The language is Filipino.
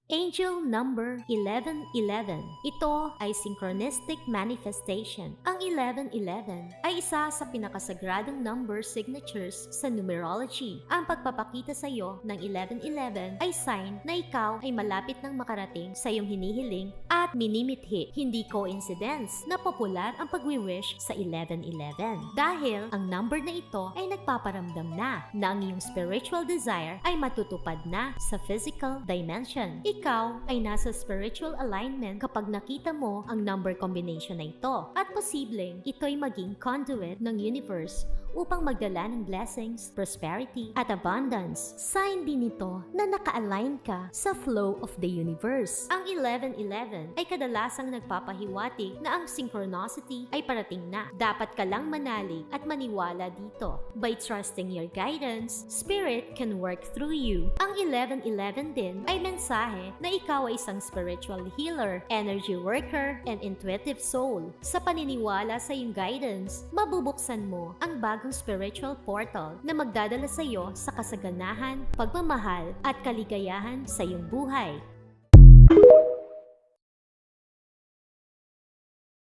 Angel number 1111. Ito ay synchronistic manifestation. Ang 1111 ay isa sa pinakasagradong number signatures sa numerology. Ang pagpapakita sa iyo ng 1111 ay sign na ikaw ay malapit nang makarating sa iyong hinihiling at minimithi. Hindi coincidence na popular ang pagwi-wish sa 1111 dahil ang number na ito ay nagpaparamdam na ang iyong spiritual desire ay matutupad na sa physical dimension. Ikaw ay nasa spiritual alignment kapag nakita mo ang number combination na ito at posibleng ito'y maging conduit ng universe upang magdala ng blessings, prosperity, at abundance. Sign din ito na naka-align ka sa flow of the universe. Ang 1111 ay kadalasang nagpapahiwatig na ang synchronicity ay parating na. Dapat ka lang manalig at maniwala dito. By trusting your guidance, Spirit can work through you. Ang 1111 din ay mensahe na ikaw ay isang spiritual healer, energy worker, and intuitive soul. Sa paniniwala sa iyong guidance, mabubuksan mo ang bagong spiritual portal na magdadala sa iyo sa kasaganahan, pagmamahal, at kaligayahan sa iyong buhay.